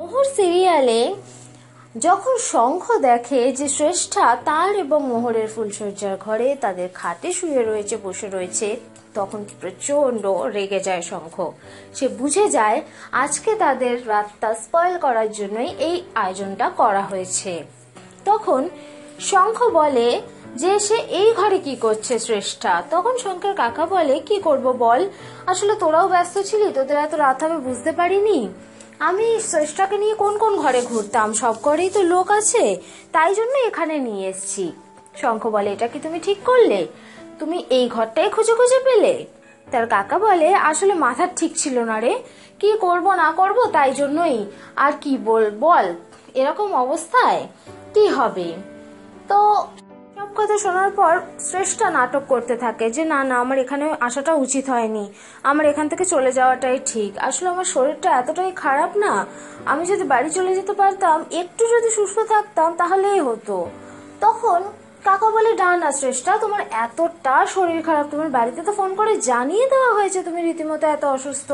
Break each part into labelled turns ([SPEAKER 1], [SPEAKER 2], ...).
[SPEAKER 1] মোহর সিরিয়ালে যখন শঙ্খ দেখে যে শ্রেষ্ঠা তার এবং মোহরের ফুলশয্যার ঘরে তাদের খাটে শুয়ে রয়েছে, বসে রয়েছে, তখন প্রচন্ড রেগে যায় শঙ্খ। সে বুঝে যায় আজকে তাদের রাতটা স্পয়েল করার জন্যই এই আয়োজনটা করা হয়েছে। তখন শঙ্খ বলে যে সে এই ঘরে কি করছে শ্রেষ্ঠা। তখন শঙ্খের কাকা বলে, কি করব বল, আসলে তোরাও ব্যস্ত ছিলি, তোদের এত রাত হবে বুঝতে পারিনি। আমি শ্রেষ্ঠাকে নিয়ে কোন কোন ঘরে ঘুরতাম, সব ঘরেই তো লোক আছে, তাই জন্য এখানে নিয়ে এসেছি। শঙ্খ বলে, এটা কি তুমি ঠিক করলে? তুমি এই ঘরটাই খুঁজে খুঁজে পেলে? তার কাকা বলে, আসলে মাথার ঠিক ছিল না রে, কি করব না করব তাই জন্যই। আর কি বল এরকম অবস্থায় কি হবে। তো সব কথা শোনার পর শ্রেষ্ঠা নাটক করতে থাকে যে না আমার এখানে আসাটা উচিত হয়নি, আমার এখান থেকে চলে যাওয়াটাই ঠিক। আসলে আমার শরীরটা এতটাই খারাপ না, আমি যদি বাড়ি চলে যেতে পারতাম, একটু যদি সুস্থ থাকতাম তাহলেই হতো। তখন কাকা বলে, না শ্রেষ্ঠা, তোমার এতটা শরীর খারাপ, তোমার বাড়িতে তো ফোন করে জানিয়ে দেওয়া হয়েছে তুমি রীতিমতো এত অসুস্থ,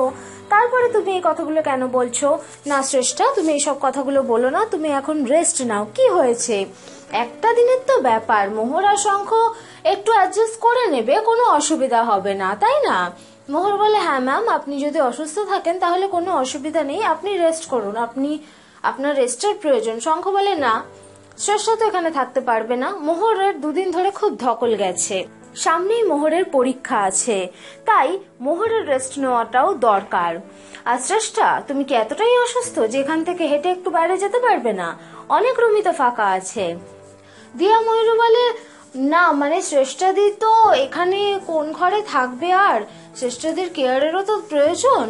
[SPEAKER 1] তারপরে তুমি এই কথাগুলো কেন বলছো? না শ্রেষ্ঠা, তুমি এইসব কথাগুলো বলো না, তুমি এখন রেস্ট নাও। কি হয়েছে, একটা দিনের তো ব্যাপার, মোহর আর শঙ্খ একটু অ্যাডজাস্ট করে নেবে, কোনো অসুবিধা হবে না, তাই না? মোহর বলে, হ্যাঁ ম্যাম, আপনি যদি অসুস্থ থাকেন তাহলে কোনো অসুবিধা নেই, আপনি রেস্ট করুন, আপনার রেস্টের প্রয়োজন। শঙ্খ বলে, না, শ্রেষ্ঠা তো এখানে থাকতে পারবে না, মোহরের দুদিন ধরে খুব ধকল গেছে, সামনেই মোহরের পরীক্ষা আছে, তাই মোহরের রেস্ট নেওয়াটাও দরকার। আর শ্রেষ্ঠা, তুমি কি এতটাই অসুস্থ যে এখান থেকে হেঁটে একটু বাইরে যেতে পারবে না? অনেক রুমই তো ফাঁকা আছে। দিয়া ময়ূর বলে, না মানে শ্রেষ্ঠাদি তো এখানে কোন ঘরে থাকবে, আর শ্রেষ্ঠাদির কেয়ারেরও তো প্রয়োজন।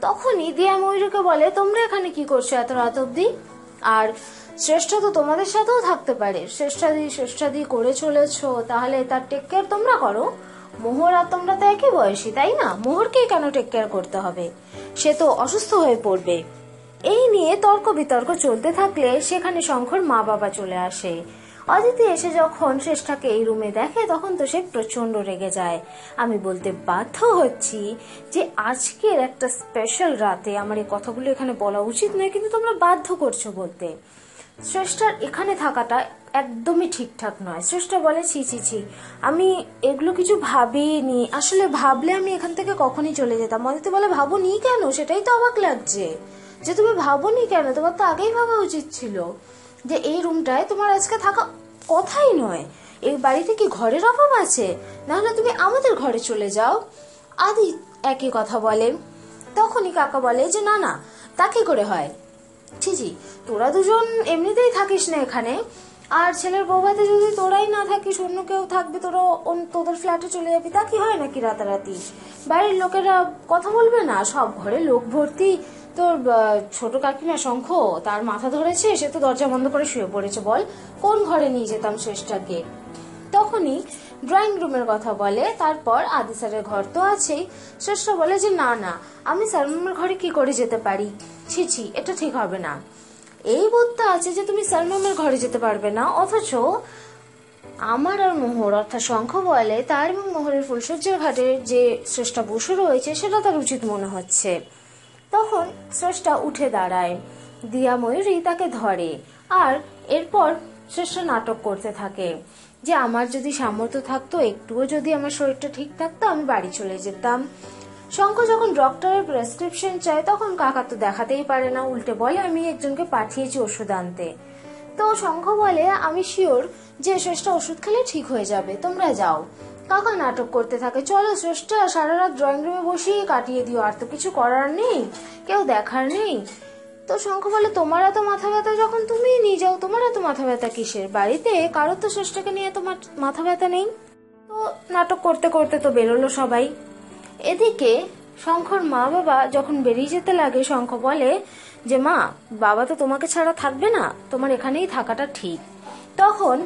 [SPEAKER 1] তখনই দিয়া ময়ূরকে বলে, তোমরা এখানে কি করছো এত রাত অব্দি? আর শ্রেষ্ঠা তো তোমাদের সাথেও থাকতে পারে, শ্রেষ্ঠাদি করে চলেছো, তাহলে তার টেক কেয়ার তোমরা করো। মোহর আর তোমরা তো একই বয়সী, তাই না? মোহরকে কেন টেক কেয়ার করতে হবে, সে তো অসুস্থ হয়ে পড়বে। এই নিয়ে তর্ক বিতর্ক চলতে থাকলে সেখানে শঙ্খর মা বাবা চলে আসে। অদিতি এসে যখন শ্রেষ্ঠাকে এই রুমে দেখে তখন তো সে প্রচন্ড রেগে যায়। আমি বলতে বাধ্য হচ্ছি যে আজকের একটা স্পেশাল রাতে আমার এই কথাগুলো এখানে বলা উচিত নয়, কিন্তু তোমরা বাধ্য করছো বলতে। শ্রেষ্ঠার এখানে থাকাটা একদমই ঠিকঠাক নয়। শ্রেষ্ঠা বলে, ছি ছি ছি, আমি এগুলো কিছু ভাবিনি, আসলে ভাবলে আমি এখান থেকে কখনই চলে যেতাম। অদিতি বলে, ভাবনি কেন? সেটাই তো অবাক লাগছে যে তুমি ভাবনি কেন, তোমার তো আগেই ভাবা উচিত ছিল যে এই রুমটায় তোমার আজকে থাকা কথাই নয়। এই বাড়িতে কি ঘরের অভাব আছে? নাহলে তুমি আমাদের ঘরে চলে যাও। আদি একই কথা বলে। তখনই কাকা বলে যে না তা কি করে হয়, ছি, তোরা দুজন এমনিতেই থাকিস না এখানে, আর ছেলের বৌভাতে যদি তোরাই না থাকিস, অন্য কেউ থাকবে, তোরা তোদের ফ্ল্যাটে চলে যাবি, তা কি হয় নাকি রাতারাতি? বাড়ির লোকেরা কথা বলবে না? সব ঘরে লোক ভর্তি, তোর ছোট কাকিমা শঙ্খ তার মাথা ধরেছে, সে তো দরজা বন্ধ করে শুয়ে পড়েছে, বল কোন ঘরে নিয়ে যেতাম শ্রেষ্ঠাকে? তখনই ড্রয়িং রুমের কথা বলে। তারপর আদি স্যারের ঘর তো আছেই। শ্রেষ্ঠা বলে যে না আমি সালমামের ঘরে কি করে যেতে পারি, ছি, এটা ঠিক হবে না। এই বোধটা আছে যে তুমি সালমামের ঘরে যেতে পারবে না, অথচ আমার আর মোহর অর্থাৎ শঙ্খ বলে তার এবং মোহরের ফুলশয্যার ঘাটে যে শ্রেষ্ঠা বসে রয়েছে সেটা তার উচিত মনে হচ্ছে। তখন শ্রেষ্ঠা উঠে দাঁড়ায়, দিয়া ময়ূরী তাকে ধরে, আর এরপর শ্রেষ্ঠা নাটক করতে থাকে যে আমার যদি সামর্থ্য থাকতো, একটুও যদি আমার শরীরটা ঠিক থাকতো, আমি বাড়ি চলে যেতাম। শঙ্খ যখন ডক্টরের প্রেসক্রিপশন চায় তখন কাকা তো দেখাতেই পারে না, উল্টে বলে আমি একজনকে পাঠিয়েছি ওষুধ আনতে। তো শঙ্খ বলে, আমি শিওর যে শ্রেষ্ঠা ওষুধ খেলে ঠিক হয়ে যাবে, তোমরা যাও। কাকা নাটক করতে থাকে, চলো শ্রেষ্ঠা সারা রাত ড্রয়িং রুমে বসিয়ে কাটিয়ে দিও, আর তো কিছু করার নেই, কেউ দেখার নেই। তো শঙ্খ বলে, তোমার এত মাথা ব্যথা যখন তুমিই নিয়ে যাও, তোমার এত মাথা ব্যথা কিসের? বাড়িতে কারোর তো শ্রেষ্ঠাকে নিয়ে এত মাথা ব্যথা নেই। তো নাটক করতে করতে তো বেরোলো সবাই। এদিকে শঙ্খর মা বাবা যখন বেরিয়ে যেতে লাগে, শঙ্খ বলে যে মা, বাবা তো তোমাকে ছাড়া থাকবে না, তোমার এখানেই থাকাটা ঠিক। তখন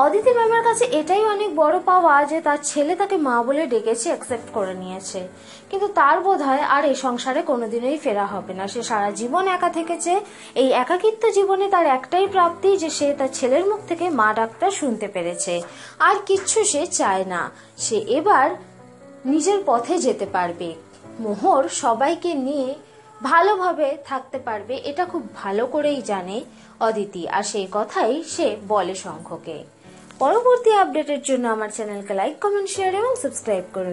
[SPEAKER 1] অদিতি ম্যামের কাছে এটাই অনেক বড় পাওয়া যে তার ছেলে তাকে মা বলে ডেকেছে, অ্যাকসেপ্ট করে নিয়েছে, কিন্তু তার বোধহয় আর এই সংসারে কোনোদিনই ফেরা হবে না। সে সারা জীবন একা থেকেছে, এই একাকিত্ব জীবনে তার একটাই প্রাপ্তি যে সে তার ছেলের মুখ থেকে মা ডাকটা শুনতে পেরেছে, আর কিচ্ছু সে চায় না। সে এবার নিজের পথে যেতে পারবে। মোহর সবাইকে নিয়ে ভালোভাবে থাকতে পারবে এটা খুব ভালো করেই জানে অদিতি, আর সেই কথাই সে বলে শঙ্খকে। পরবর্তী আপডেটের জন্য আমার চ্যানেলকে লাইক, কমেন্ট, শেয়ার এবং সাবস্ক্রাইব করুন।